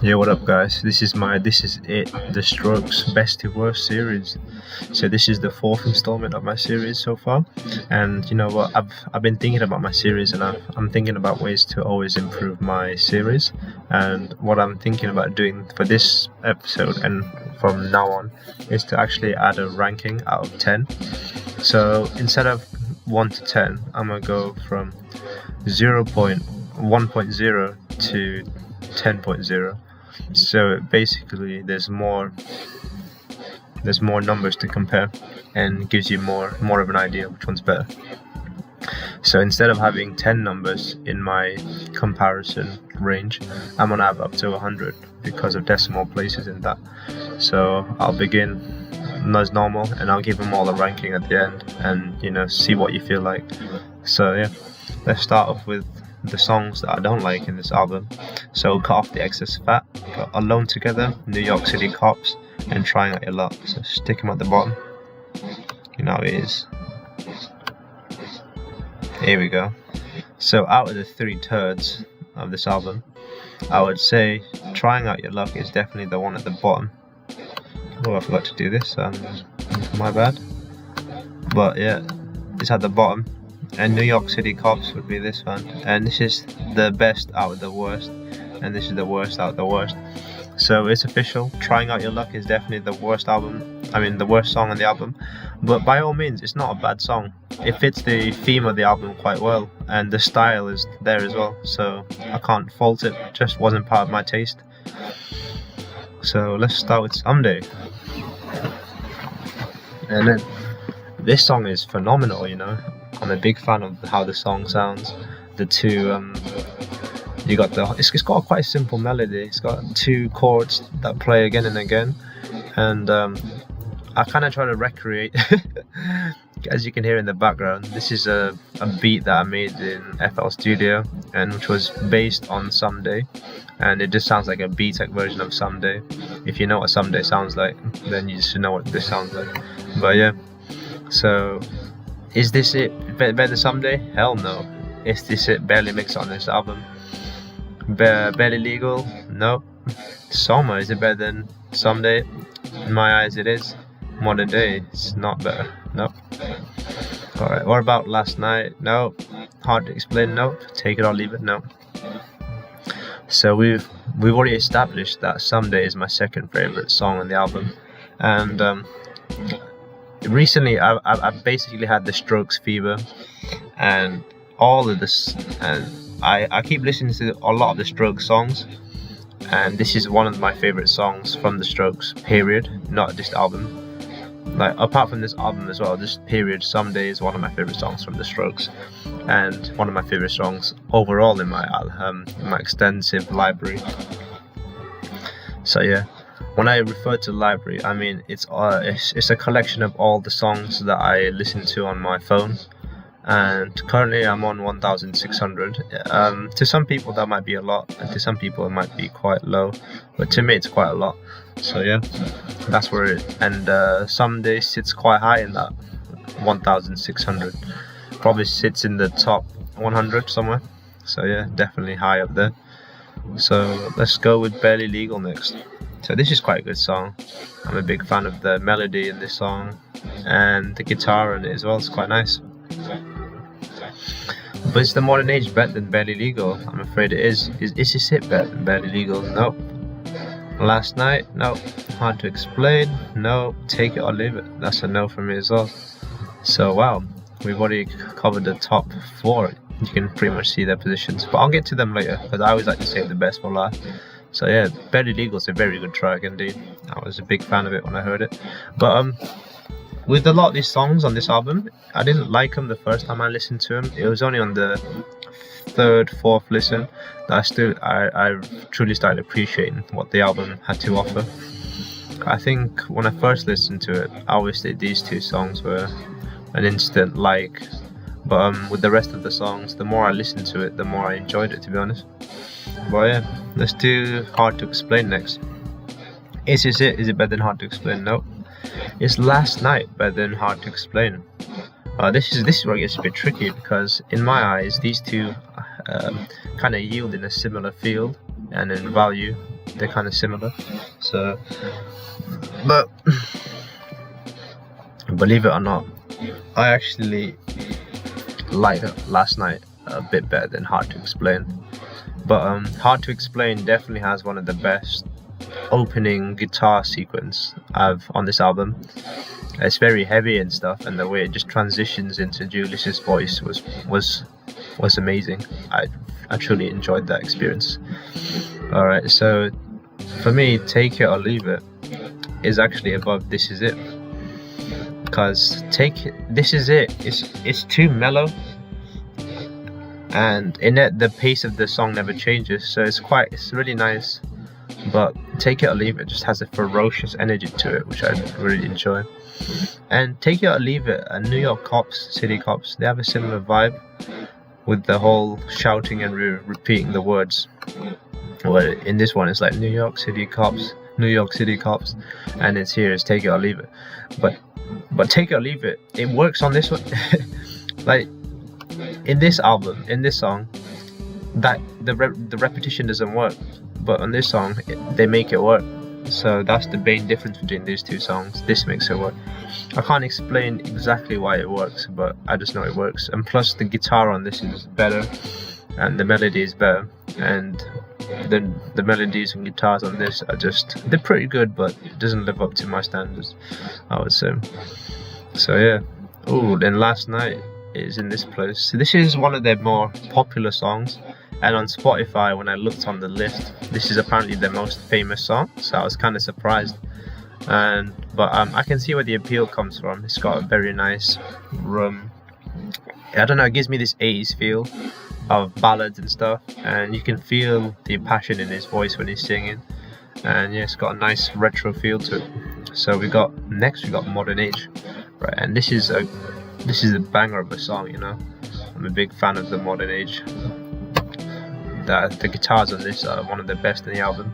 Yeah, what up, guys? This is it, the Strokes Best2Worse series. So this is the fourth installment of my series so far, and you know what? I've been thinking about my series, and I'm thinking about ways to always improve my series. And what I'm thinking about doing for this episode and from now on is to actually add a ranking out of 10. So instead of 1 to 10, I'm gonna go from 0.1.0 to 10.0. So basically there's more numbers to compare and gives you more of an idea which one's better. So instead of having 10 numbers in my comparison range, I'm gonna have up to 100 because of decimal places in that. So I'll begin as normal and I'll give them all a ranking at the end, and see what you feel like. So yeah, let's start off with the songs that I don't like in this album. So cut off the excess fat, got Alone Together, New York City Cops, and Trying Out Your Luck. So stick them at the bottom. You know how it is. Here we go. So out of the three turds of this album, I would say Trying Out Your Luck is definitely the one at the bottom. Oh, I forgot to do this. My bad. But yeah, it's at the bottom. And New York City Cops would be this one, and this is the best out of the worst, and this is the worst out of the worst. So it's official. Trying Out Your Luck is definitely the worst song on the album, but by all means it's not a bad song. It fits the theme of the album quite well, and the style is there as well, so I can't fault it. It just wasn't part of my taste. So let's start with Someday. And then this song is phenomenal, I'm a big fan of how the song sounds. The two, it's got quite a simple melody. It's got two chords that play again and again, and I kind of try to recreate. As you can hear in the background, this is a beat that I made in FL Studio, and which was based on Someday, and it just sounds like a B-Tech version of Someday. If you know what Someday sounds like, then you should know what this sounds like. But yeah, so is this it better than Someday? Hell no. Is this it barely mixed on this album? Barely Legal? No. Soma, is it better than Someday? In my eyes it is. Modern Day, it's not better. Nope. Alright, what about Last Night? Nope. Hard to Explain? Nope. Take It or Leave It? Nope. So we've already established that Someday is my second favourite song on the album, and recently I've basically had the Strokes fever, and all of this, and I keep listening to a lot of the Strokes songs, and this is one of my favourite songs from the Strokes, period, not this album. Like, apart from this album as well, this period, Someday is one of my favourite songs from the Strokes, and one of my favourite songs overall in my extensive library. So yeah, when I refer to library, I mean it's a collection of all the songs that I listen to on my phone, and currently I'm on 1,600. To some people that might be a lot, and to some people it might be quite low, but to me it's quite a lot. So yeah, that's where Someday sits quite high in that 1,600. Probably sits in the top 100 somewhere. So yeah, definitely high up there. So let's go with Barely Legal next. So this is quite a good song. I'm a big fan of the melody in this song, and the guitar in it as well. It's quite nice. But is the Modern Age better than Barely Legal? I'm afraid it is. Is this it better than Barely Legal? Nope. Last Night? Nope. Hard to Explain? No. Take It or Leave It? That's a no for me as well. So wow, we've already covered the top 4. You can pretty much see their positions, but I'll get to them later because I always like to save the best for last. So yeah, Barely Legal is a very good track indeed. I was a big fan of it when I heard it. But with a lot of these songs on this album, I didn't like them the first time I listened to them. It was only on the third, fourth listen that I truly started appreciating what the album had to offer. I think when I first listened to it, obviously these two songs were an instant like, but with the rest of the songs, the more I listened to it, the more I enjoyed it, to be honest. But yeah, let's do Hard to Explain next. Is this it? Is it better than Hard to Explain? Nope. Is Last Night better than Hard to Explain? This is where it gets a bit tricky, because in my eyes these two kind of yield in a similar field and in value, they're kind of similar. So, but believe it or not, I actually liked Last Night a bit better than Hard to Explain. But Hard to Explain definitely has one of the best opening guitar sequence I've on this album. It's very heavy and stuff, and the way it just transitions into Julius's voice was amazing. I truly enjoyed that experience. Alright, so for me, Take It or Leave It is actually above This Is It, because This Is It it's too mellow, and in it the pace of the song never changes, so it's really nice. But Take It or Leave It just has a ferocious energy to it, which I really enjoy. And Take It or Leave It and New York City Cops, they have a similar vibe with the whole shouting and repeating the words. Well, in this one it's like New York City Cops, New York City Cops, and it's Take It or Leave It. But Take It or Leave It, it works on this one. Like in this album, in this song, that the repetition doesn't work, but on this song they make it work. So that's the main difference between these two songs. This makes it work. I can't explain exactly why it works, but I just know it works. And plus the guitar on this is better, and the melody is better, and the melodies and guitars on this are they're pretty good, but it doesn't live up to my standards, I would say. So yeah. Oh, then Last Night is in this place. So this is one of their more popular songs, and on Spotify, when I looked on the list, this is apparently their most famous song, so I was kind of surprised. But I can see where the appeal comes from. It's got a very nice I don't know, it gives me this 80s feel of ballads and stuff, and you can feel the passion in his voice when he's singing, and yeah, it's got a nice retro feel to it. So we got Modern Age, right? And this is a banger of a song, you know. I'm a big fan of the Modern Age. The guitars on this are one of the best in the album,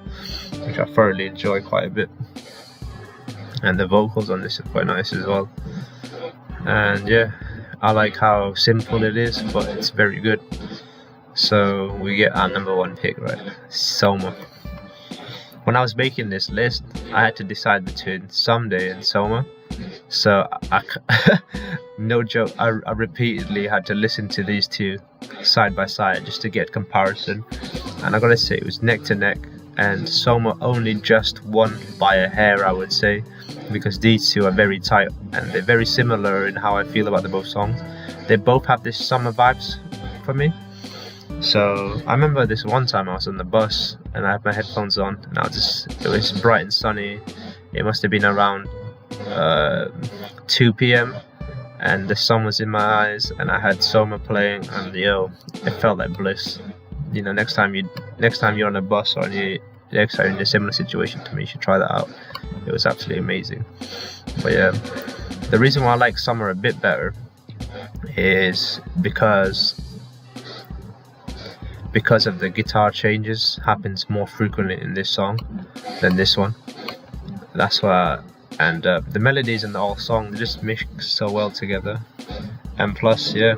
which I thoroughly enjoy quite a bit, and the vocals on this are quite nice as well. And yeah, I like how simple it is, but it's very good. So we get our number one pick, right? Soma. When I was making this list, I had to decide between Someday and Soma. So no joke, I repeatedly had to listen to these two side by side just to get comparison, and I gotta say it was neck to neck, and Soma only just won by a hair, I would say, because these two are very tight and they're very similar in how I feel about the both songs. They both have this summer vibes for me. So I remember this one time I was on the bus and I had my headphones on, and it was bright and sunny. It must have been around 2 p.m. and the sun was in my eyes, and I had Soma playing, and it felt like bliss. You know, next time you're on a bus, or next time you're in a similar situation to me, you should try that out. It was absolutely amazing. But yeah, the reason why I like Summer a bit better is because of the guitar changes happens more frequently in this song than this one. That's why. And the melodies in the whole song, they just mix so well together. And plus, yeah,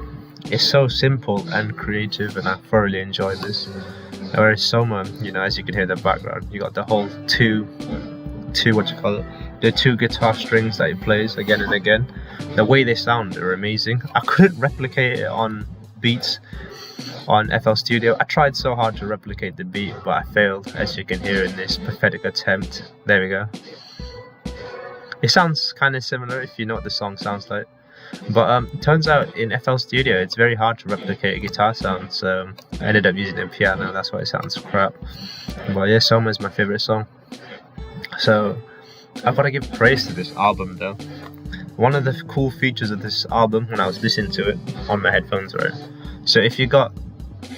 it's so simple and creative, and I thoroughly enjoy this. Whereas Soma, you know, as you can hear in the background, you got the whole the two guitar strings that he plays again and again. The way they sound are amazing. I couldn't replicate it on beats on FL Studio. I tried so hard to replicate the beat, but I failed, as you can hear in this pathetic attempt. There we go. It sounds kind of similar if you know what the song sounds like, but it turns out in FL Studio it's very hard to replicate a guitar sound, so I ended up using a piano. That's why it sounds crap. But yeah, Soma is my favorite song. So I've got to give praise to this album though. One of the cool features of this album, when I was listening to it on my headphones, right? So if you got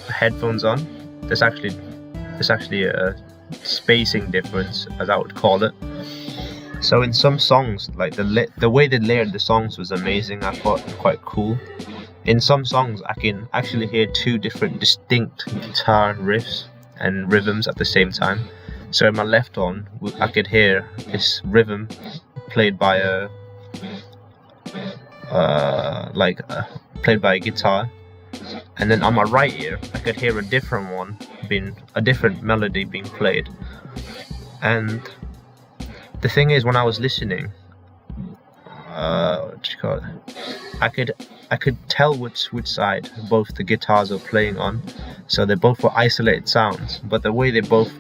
headphones on, there's actually a spacing difference, as I would call it. So in some songs, like the way they layered the songs was amazing. I thought quite cool. In some songs, I can actually hear two different distinct guitar riffs and rhythms at the same time. So in my left on, I could hear this rhythm played by a guitar, and then on my right ear I could hear a different melody being played. And the thing is, when I was listening, what do you call it? I could tell which side both the guitars were playing on. So they both were isolated sounds, but the way they both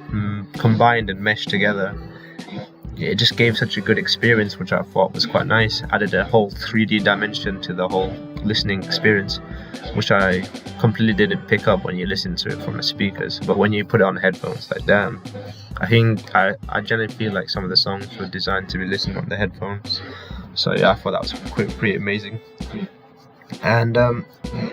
combined and meshed together, it just gave such a good experience, which I thought was quite nice. Added a whole 3D dimension to the whole listening experience, which I completely didn't pick up when you listen to it from the speakers. But when you put it on headphones, like damn, I think I generally feel like some of the songs were designed to be listened on the headphones. So yeah, I thought that was pretty amazing. And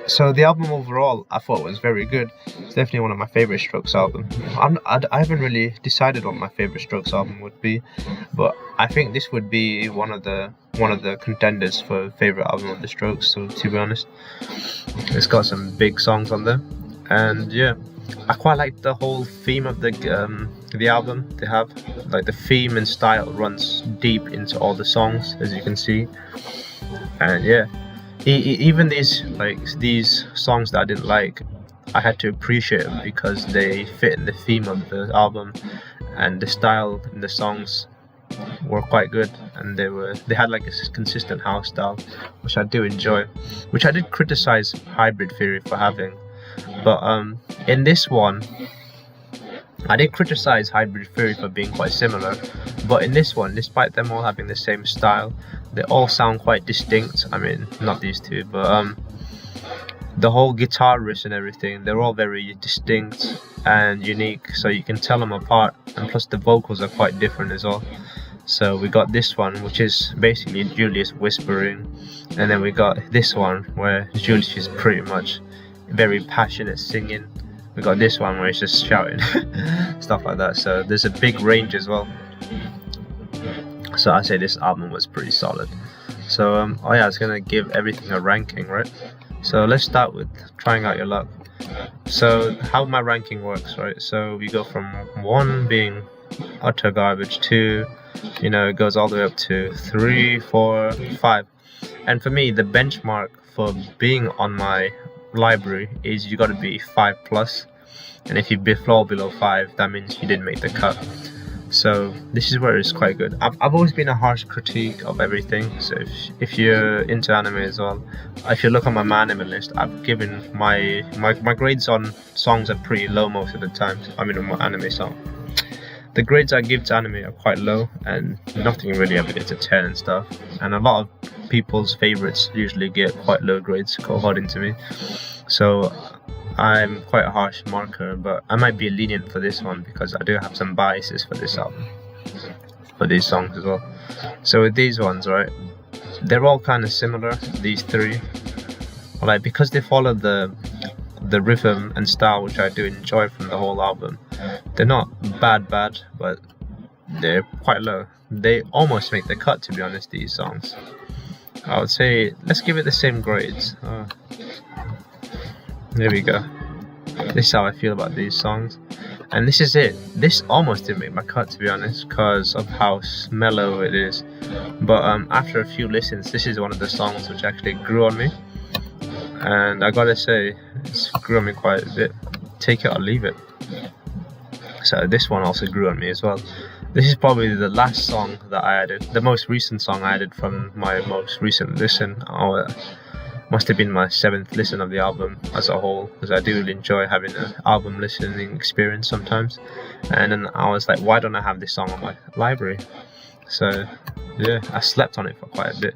so the album overall, I thought was very good. It's definitely one of my favorite Strokes albums. I haven't really decided what my favorite Strokes album would be, but I think this would be one of the contenders for favorite album of the Strokes. So to be honest, it's got some big songs on there, and yeah, I quite like the whole theme of the album. They have like the theme and style runs deep into all the songs, as you can see, and yeah. Even these songs that I didn't like, I had to appreciate them because they fit in the theme of the album, and the style in the songs were quite good, and they had like a consistent house style, which I do enjoy, which I did criticize Hybrid Theory for having. But in this one, I did criticize Hybrid Theory for being quite similar, but in this one, despite them all having the same style, they all sound quite distinct. I mean, not these two, but the whole guitar riffs and everything, they're all very distinct and unique, so you can tell them apart, and plus the vocals are quite different as well. So we got this one, which is basically Julius whispering, and then we got this one where Julius is pretty much very passionate singing. We got this one where he's just shouting, stuff like that. So there's a big range as well. So I say this album was pretty solid. So oh yeah, I was gonna give everything a ranking, right? So let's start with Trying Out Your Luck. So how my ranking works, right? So we go from 1 being utter garbage, 2, you know, it goes all the way up to 3, 4, 5. And for me, the benchmark for being on my library is you got to be 5+, and if you fall below 5, that means you didn't make the cut. So this is where it's quite good. I've always been a harsh critique of everything, so if you're into anime as well, if you look on my anime list, I've given my grades on songs are pretty low most of the time. I mean, on my anime song, the grades I give to anime are quite low, and nothing really ever gets a 10 and stuff, and a lot of people's favorites usually get quite low grades according to me. So I'm quite a harsh marker, but I might be lenient for this one because I do have some biases for this album, for these songs as well. So with these ones, right, they're all kind of similar, these three, like because they follow the rhythm and style, which I do enjoy from the whole album. They're not bad, but they're quite low. They almost make the cut, to be honest, these songs. I would say let's give it the same grades. There we go. This is how I feel about these songs, and this is it. This almost didn't make my cut, to be honest, because of how mellow it is. But after a few listens, this is one of the songs which actually grew on me, and I gotta say, it's grew on me quite a bit. Take it or leave it. So this one also grew on me as well. This is probably the last song that I added, the most recent song I added from my most recent listen. Must have been my 7th listen of the album as a whole, because I do really enjoy having an album listening experience sometimes. And then I was like, why don't I have this song on my library? So yeah, I slept on it for quite a bit.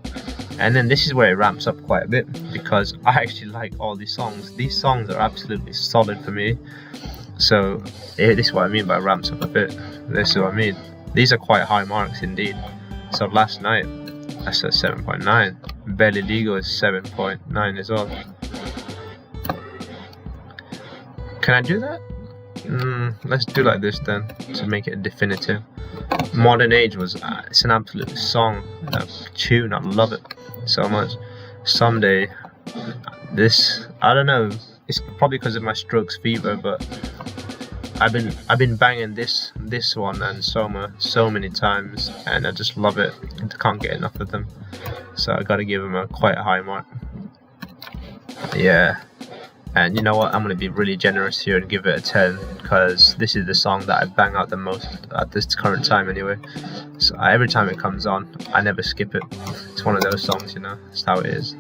And then this is where it ramps up quite a bit, because I actually like all these songs. These songs are absolutely solid for me. So this is what I mean by ramps up a bit. This is what I mean. These are quite high marks indeed. So last night, I said 7.9. Barely Legal is 7.9 as well. Can I do that? Let's do like this then, to make it definitive. Modern Age was, it's an absolute song, a tune. I love it so much. Someday, this, I don't know, it's probably because of my Strokes fever, but I've been banging this one and Soma so many times, and I just love it and can't get enough of them. So I gotta give them quite a high mark. Yeah, And you know what? I'm gonna be really generous here and give it a 10 because this is the song that I bang out the most at this current time, anyway. So every time it comes on, I never skip it. It's one of those songs, you know. That's how it is.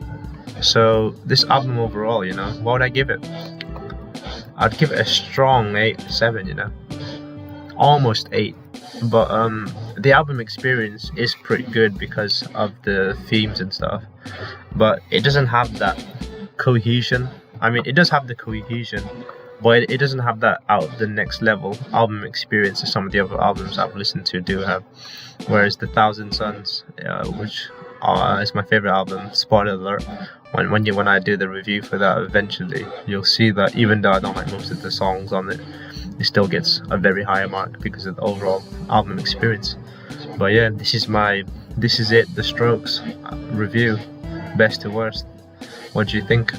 So this album overall, you know, what would I give it? I'd give it a strong 7, you know, almost 8. But the album experience is pretty good because of the themes and stuff. But it doesn't have that cohesion. I mean, it does have the cohesion, but it doesn't have that out the next level album experience as some of the other albums I've listened to do have. Whereas The Thousand Suns, which is my favorite album, spoiler alert, when I do the review for that eventually, you'll see that even though I don't like most of the songs on it, it still gets a very high mark because of the overall album experience. But yeah, this is it, The Strokes review, Best to Worst. What do you think?